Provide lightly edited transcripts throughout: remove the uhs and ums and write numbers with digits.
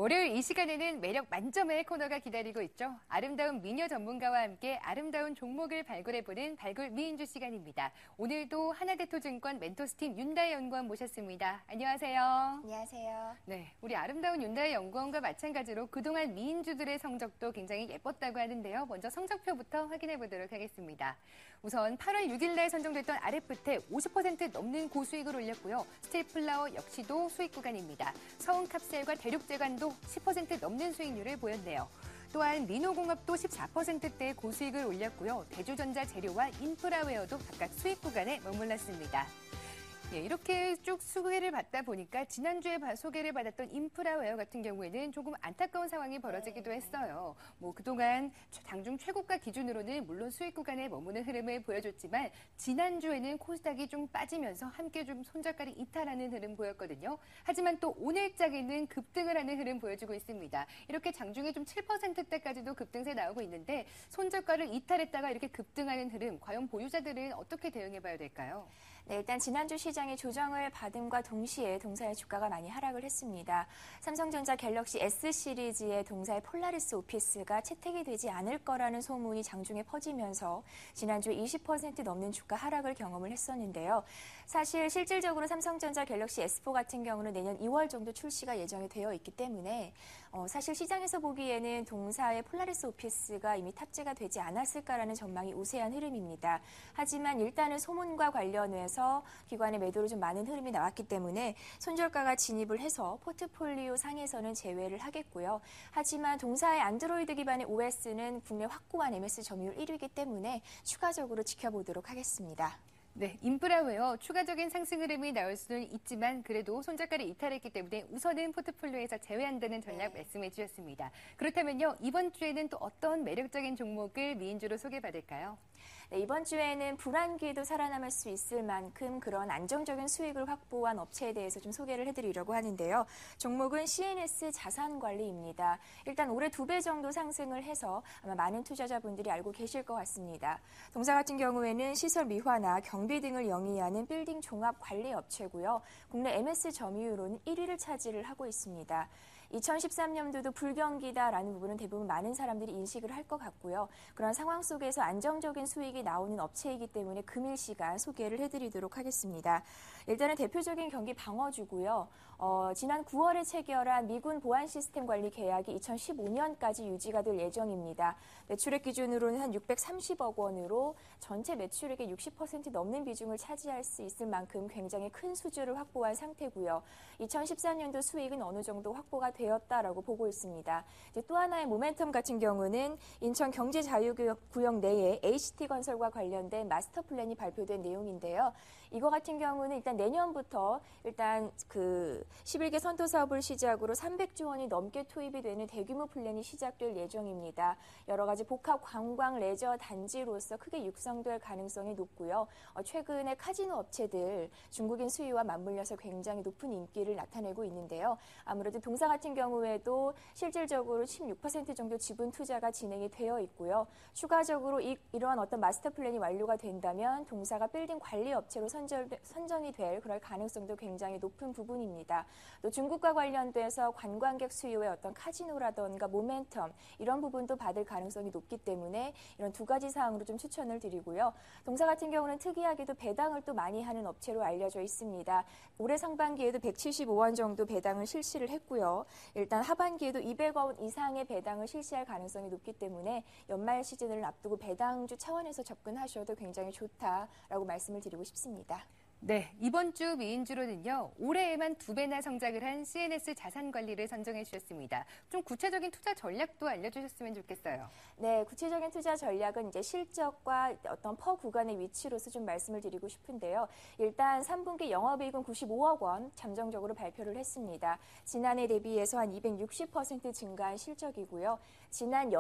월요일 이 시간에는 매력 만점의 코너가 기다리고 있죠. 아름다운 미녀 전문가와 함께 아름다운 종목을 발굴해보는 발굴 미인주 시간입니다. 오늘도 하나대투증권 멘토스팀 윤다혜 연구원 모셨습니다. 안녕하세요. 안녕하세요. 네, 우리 아름다운 윤다혜 연구원과 마찬가지로 그동안 미인주들의 성적도 굉장히 예뻤다고 하는데요. 먼저 성적표부터 확인해보도록 하겠습니다. 우선 8월 6일 날 선정됐던 RF텍 50% 넘는 고수익을 올렸고요. 스틸플라워 역시도 수익 구간입니다. 서운캅셀과 대륙제관도 10% 넘는 수익률을 보였네요. 또한 민호공업도 14%대의 고수익을 올렸고요. 대주전자 재료와 인프라웨어도 각각 수익 구간에 머물렀습니다. 예, 이렇게 쭉 소개를 받다 보니까 지난주에 소개를 받았던 인프라웨어 같은 경우에는 조금 안타까운 상황이 벌어지기도 했어요. 그동안 장중 최고가 기준으로는 물론 수익 구간에 머무는 흐름을 보여줬지만 지난주에는 코스닥이 좀 빠지면서 함께 좀 손절가를 이탈하는 흐름 보였거든요. 하지만 또 오늘장에는 급등을 하는 흐름 보여주고 있습니다. 이렇게 장중에 좀 7%대까지도 급등세 나오고 있는데 손절가를 이탈했다가 이렇게 급등하는 흐름, 과연 보유자들은 어떻게 대응해봐야 될까요? 네, 일단 지난주 시장이 조정을 받음과 동시에 동사의 주가가 많이 하락을 했습니다. 삼성전자 갤럭시 S 시리즈의 동사의 폴라리스 오피스가 채택이 되지 않을 거라는 소문이 장중에 퍼지면서 지난주에 20% 넘는 주가 하락을 경험을 했었는데요. 사실 실질적으로 삼성전자 갤럭시 S4 같은 경우는 내년 2월 정도 출시가 예정이 되어 있기 때문에 사실 시장에서 보기에는 동사의 폴라리스 오피스가 이미 탑재가 되지 않았을까라는 전망이 우세한 흐름입니다. 하지만 일단은 소문과 관련해서 기관의 매도로 좀 많은 흐름이 나왔기 때문에 손절가가 진입을 해서 포트폴리오 상에서는 제외를 하겠고요. 하지만 동사의 안드로이드 기반의 OS는 국내 확고한 MS 점유율 1위이기 때문에 추가적으로 지켜보도록 하겠습니다. 네, 인프라웨어 추가적인 상승 흐름이 나올 수는 있지만 그래도 손절가를 이탈했기 때문에 우선은 포트폴리오에서 제외한다는 전략 말씀해 주셨습니다. 그렇다면요, 이번 주에는 또 어떤 매력적인 종목을 미인주로 소개받을까요? 네, 이번 주에는 불안기에도 살아남을 수 있을 만큼 그런 안정적인 수익을 확보한 업체에 대해서 좀 소개를 해드리려고 하는데요. 종목은 CNS 자산관리입니다. 일단 올해 2배 정도 상승을 해서 아마 많은 투자자분들이 알고 계실 것 같습니다. 동사 같은 경우에는 시설 미화나 경비 등을 영위하는 빌딩 종합 관리 업체고요. 국내 MS 점유율로는 1위를 차지를 하고 있습니다. 2013년도도 불경기다라는 부분은 대부분 많은 사람들이 인식을 할 것 같고요. 그런 상황 속에서 안정적인 수익이 나오는 업체이기 때문에 금일 시간 소개를 해드리도록 하겠습니다. 일단은 대표적인 경기 방어주고요. 지난 9월에 체결한 미군 보안 시스템 관리 계약이 2015년까지 유지가 될 예정입니다. 매출액 기준으로는 한 630억 원으로 전체 매출액의 60% 넘는 비중을 차지할 수 있을 만큼 굉장히 큰 수주를 확보한 상태고요. 2014년도 수익은 어느 정도 확보가 되었다라고 보고 있습니다. 이제 또 하나의 모멘텀 같은 경우는 인천 경제자유구역 내에 HT건설과 관련된 마스터 플랜이 발표된 내용인데요. 이거 같은 경우는 일단 내년부터 일단 11개 선도 사업을 시작으로 300조 원이 넘게 투입이 되는 대규모 플랜이 시작될 예정입니다. 여러 가지 복합 관광 레저 단지로서 크게 육성될 가능성이 높고요. 최근에 카지노 업체들 중국인 수요와 맞물려서 굉장히 높은 인기를 나타내고 있는데요. 아무래도 동사 같은 경우에도 실질적으로 16% 정도 지분 투자가 진행이 되어 있고요. 추가적으로 이러한 어떤 마스터 플랜이 완료가 된다면 동사가 빌딩 관리 업체로 선정이 될 그럴 가능성도 굉장히 높은 부분입니다. 또 중국과 관련돼서 관광객 수요의 어떤 카지노라던가 모멘텀 이런 부분도 받을 가능성이 높기 때문에 이런 두 가지 사항으로 좀 추천을 드리고요. 동사 같은 경우는 특이하게도 배당을 또 많이 하는 업체로 알려져 있습니다. 올해 상반기에도 175원 정도 배당을 실시를 했고요. 일단 하반기에도 200원 이상의 배당을 실시할 가능성이 높기 때문에 연말 시즌을 앞두고 배당주 차원에서 접근하셔도 굉장히 좋다라고 말씀을 드리고 싶습니다. 네, 이번 주 미인주로는요, 올해에만 2배나 성장을 한 CNS 자산관리를 선정해 주셨습니다. 좀 구체적인 투자 전략도 알려주셨으면 좋겠어요. 네, 구체적인 투자 전략은 이제 실적과 어떤 퍼 구간의 위치로서 좀 말씀을 드리고 싶은데요. 일단 3분기 영업이익은 95억 원 잠정적으로 발표를 했습니다. 지난해 대비해서 한 260% 증가한 실적이고요. 지난해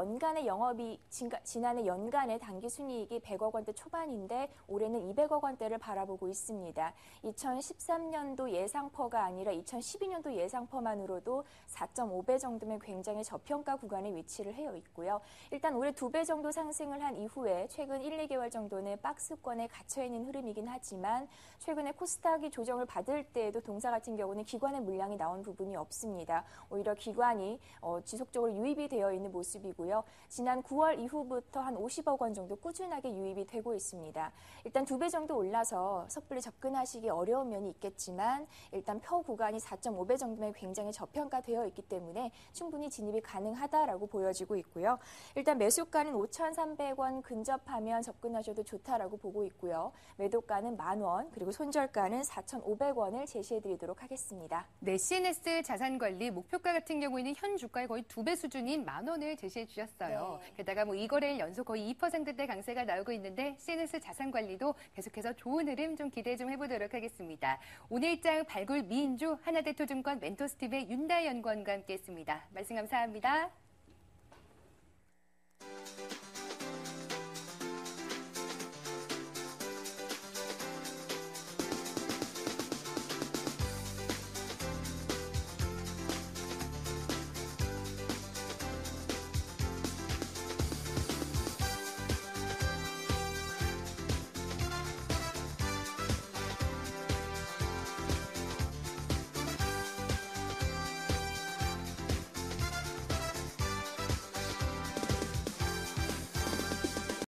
연간의 당기 순이익이 100억 원대 초반인데 올해는 200억 원대를 바라보고 있습니다. 2013년도 예상퍼가 아니라 2012년도 예상퍼만으로도 4.5배 정도면 굉장히 저평가 구간에 위치를 해 있고요. 일단 올해 2배 정도 상승을 한 이후에 최근 1, 2개월 정도는 박스권에 갇혀 있는 흐름이긴 하지만 최근에 코스닥이 조정을 받을 때에도 동사 같은 경우는 기관의 물량이 나온 부분이 없습니다. 오히려 기관이 지속적으로 유입이 되어 있는 모습이고요. 지난 9월 이후부터 한 50억 원 정도 꾸준하게 유입이 되고 있습니다. 일단 2배 정도 올라서 섣불리 접근하시기 어려운 면이 있겠지만 일단 표 구간이 4.5배 정도면 굉장히 저평가되어 있기 때문에 충분히 진입이 가능하다라고 보여지고 있고요. 일단 매수가는 5,300원 근접하면 접근하셔도 좋다라고 보고 있고요. 매도가는 10,000원 그리고 손절가는 4,500원을 제시해드리도록 하겠습니다. 네, CNS 자산관리 목표가 같은 경우에는 현 주가의 거의 2배 수준인 10,000원을 제시해 주셨어요. 네. 게다가 이 거래일 연속 거의 2%대 강세가 나오고 있는데 CNS 자산관리도 계속해서 좋은 흐름 좀 기대 좀 해보도록 하겠습니다. 오늘장 발굴 미인주 하나대투증권 멘토스팀의 윤다연 연구원과 함께했습니다. 말씀 감사합니다.